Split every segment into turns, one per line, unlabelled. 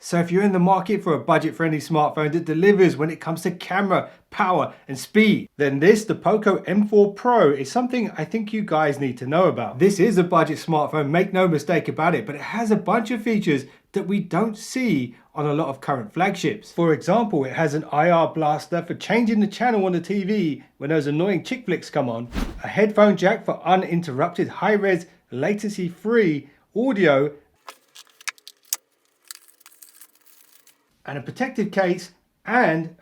So if you're in the market for a budget-friendly smartphone that delivers when it comes to camera, power and speed, then the Poco M4 Pro is something I think you guys need to know about. This is a budget smartphone, make no mistake about it, but it has a bunch of features that we don't see on a lot of current flagships. For example, it has an IR blaster for changing the channel on the TV when those annoying chick flicks come on, a headphone jack for uninterrupted high-res latency-free audio, and a protective case and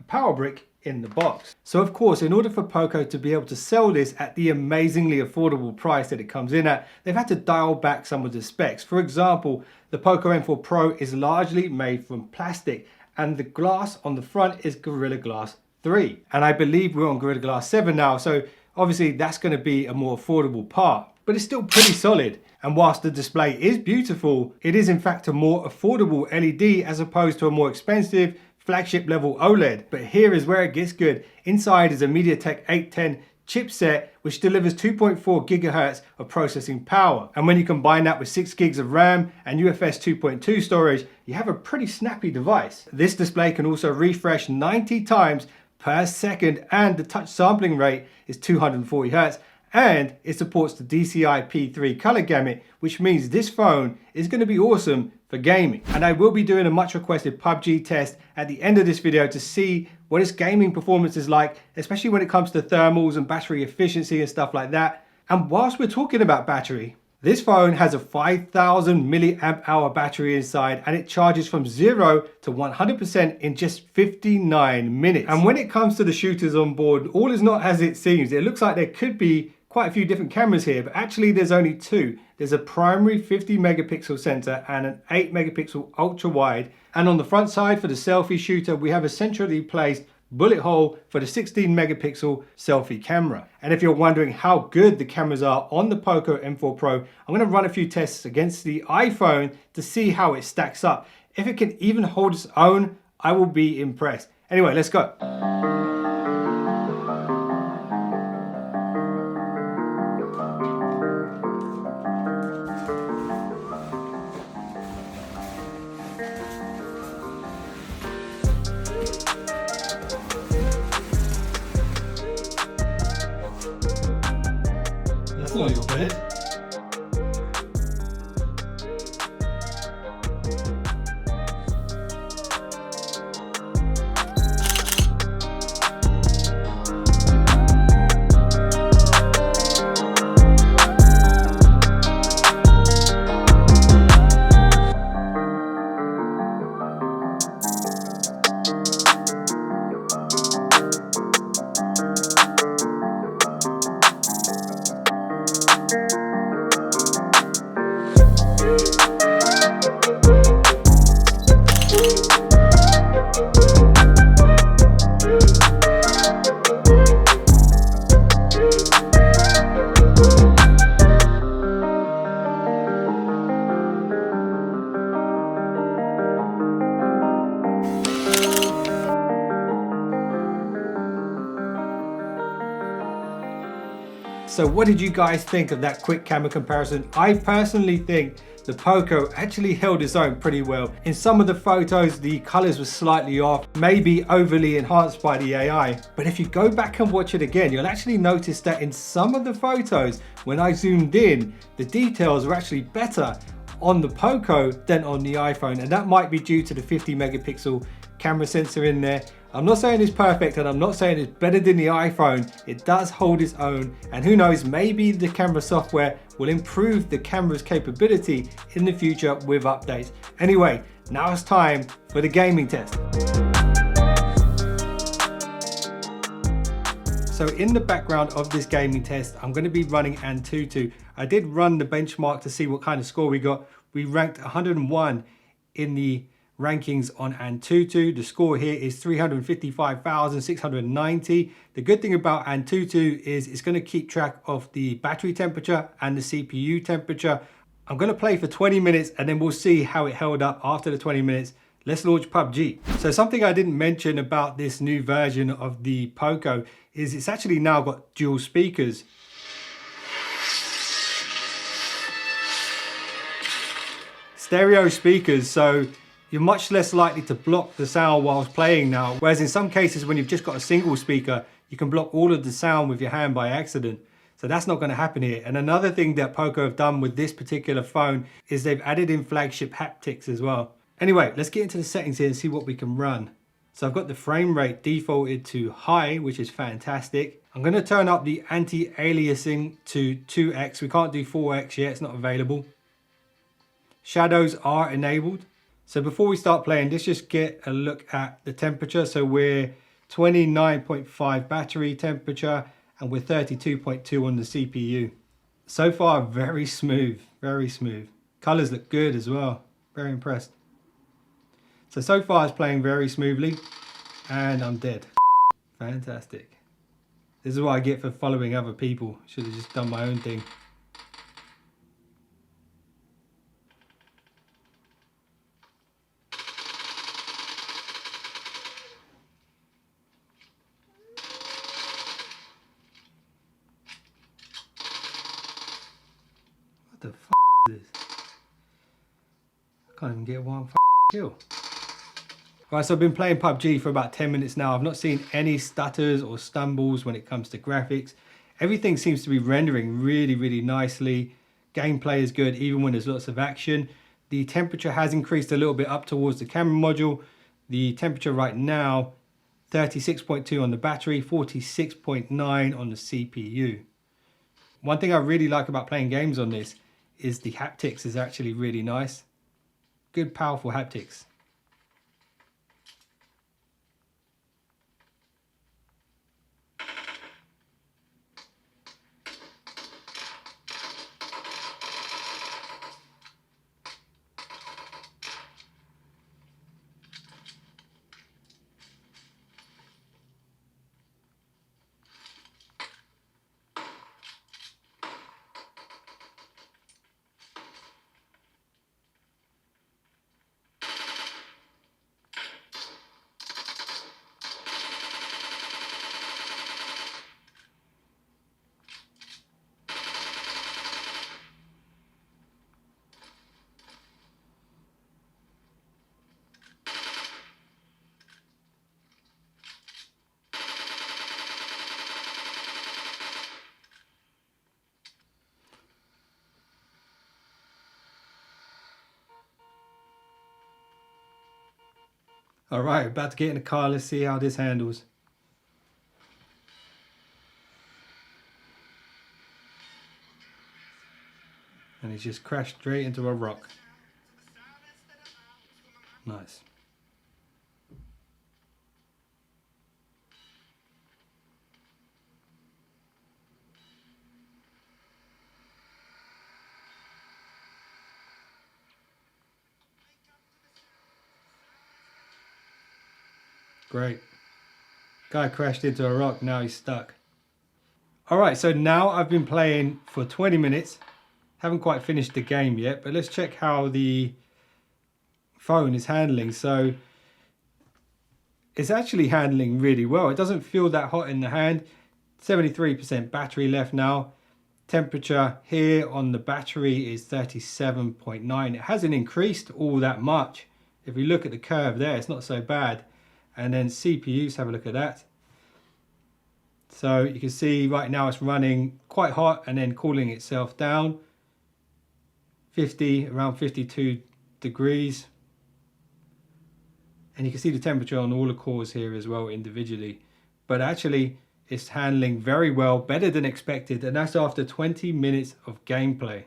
a power brick in the box. So of course, in order for Poco to be able to sell this at the amazingly affordable price that it comes in at, they've had to dial back some of the specs. For example, the Poco M4 Pro is largely made from plastic and the glass on the front is Gorilla Glass 3. And I believe we're on Gorilla Glass 7 now, so obviously that's going to be a more affordable part, but it's still pretty solid. And whilst the display is beautiful, it is in fact a more affordable LED as opposed to a more expensive flagship level OLED. But here is where it gets good. Inside is a MediaTek 810 chipset which delivers 2.4 gigahertz of processing power. And when you combine that with 6 gigs of RAM and UFS 2.2 storage, you have a pretty snappy device. This display can also refresh 90 times per second and the touch sampling rate is 240 Hz. And it supports the DCI P3 color gamut, which means this phone is going to be awesome for gaming. And I will be doing a much requested PubG test at the end of this video to see what its gaming performance is like, especially when it comes to thermals and battery efficiency and stuff like that. And whilst we're talking about battery, this phone has a 5,000 milliamp hour battery inside and it charges from 0 to 100% in just 59 minutes. And when it comes to the shooters on board, all is not as it seems. It looks like there could be quite a few different cameras here, but actually there's only two. There's a primary 50 megapixel sensor and an 8 megapixel ultra wide. And on the front side for the selfie shooter, we have a centrally placed bullet hole for the 16 megapixel selfie camera. And if you're wondering how good the cameras are on the Poco M4 Pro, I'm going to run a few tests against the iPhone to see how it stacks up. If it can even hold its own, I will be impressed. Anyway, let's go. That's not your bed. So what did you guys think of that quick camera comparison? I personally think the Poco actually held its own pretty well. In some of the photos, the colors were slightly off, maybe overly enhanced by the AI. But if you go back and watch it again, you'll actually notice that in some of the photos, when I zoomed in, the details were actually better on the Poco than on the iPhone. And that might be due to the 50 megapixel camera sensor in there. I'm not saying it's perfect and I'm not saying it's better than the iPhone. It does hold its own, and who knows, maybe the camera software will improve the camera's capability in the future with updates. Anyway, now it's time for the gaming test. So in the background of this gaming test, I'm going to be running Antutu. I did run the benchmark to see what kind of score we got. We ranked 101 in the rankings on Antutu. The score here is 355,690. The good thing about Antutu is it's going to keep track of the battery temperature and the CPU temperature. I'm going to play for 20 minutes and then we'll see how it held up after the 20 minutes. Let's launch PubG. So something I didn't mention about this new version of the Poco is it's actually now got dual speakers. stereo speakers, so you're much less likely to block the sound whilst playing now. Whereas in some cases when you've just got a single speaker, you can block all of the sound with your hand by accident. So that's not going to happen here. And another thing that Poco have done with this particular phone is they've added in flagship haptics as well. Anyway, let's get into the settings here and see what we can run. So I've got the frame rate defaulted to high, which is fantastic. I'm going to turn up the anti-aliasing to 2x. We can't do 4x yet, it's not available. Shadows are enabled. So before we start playing, let's just get a look at the temperature. So we're 29.5 battery temperature and we're 32.2 on the CPU. So far, very smooth, very smooth. Colors look good as well. Very impressed. So far it's playing very smoothly and I'm dead. Fantastic. This is what I get for following other people. Should have just done my own thing. What the f is this? I can't even get one kill. Right, so I've been playing PUBG for about 10 minutes now. I've not seen any stutters or stumbles when it comes to graphics. Everything seems to be rendering really, really nicely. Gameplay is good even when there's lots of action. The temperature has increased a little bit up towards the camera module. The temperature right now, 36.2 on the battery, 46.9 on the CPU. One thing I really like about playing games on this is the haptics is actually really nice. Good, powerful haptics. All right, about to get in the car. Let's see how this handles. And he's just crashed straight into a rock. Nice. Great. Guy crashed into a rock, now he's stuck. Alright, so now I've been playing for 20 minutes. Haven't quite finished the game yet, but let's check how the phone is handling. So it's actually handling really well. It doesn't feel that hot in the hand. 73% battery left now. Temperature here on the battery is 37.9. It hasn't increased all that much. If we look at the curve there, it's not so bad. And then CPUs, have a look at that. So you can see right now it's running quite hot and then cooling itself down. Around 52 degrees. And you can see the temperature on all the cores here as well individually. But actually it's handling very well, better than expected. And that's after 20 minutes of gameplay.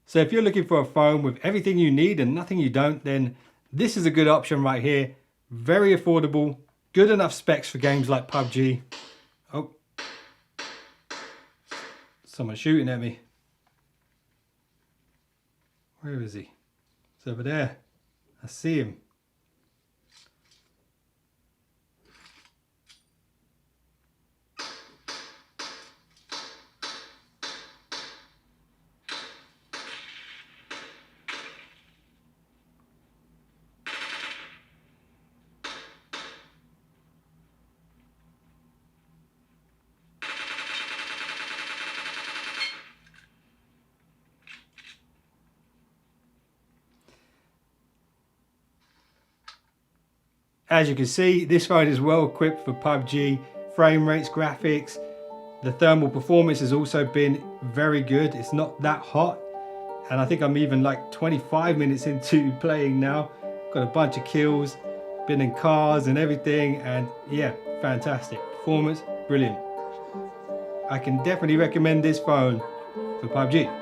So if you're looking for a phone with everything you need and nothing you don't, then this is a good option right here. Very affordable, good enough specs for games like PUBG. Oh, someone's shooting at me. Where is he? He's over there. I see him. As you can see, this phone is well equipped for PUBG, frame rates, graphics. The thermal performance has also been very good. It's not that hot. And I think I'm even like 25 minutes into playing now. Got a bunch of kills, been in cars and everything. And yeah, fantastic. Performance, brilliant. I can definitely recommend this phone for PUBG.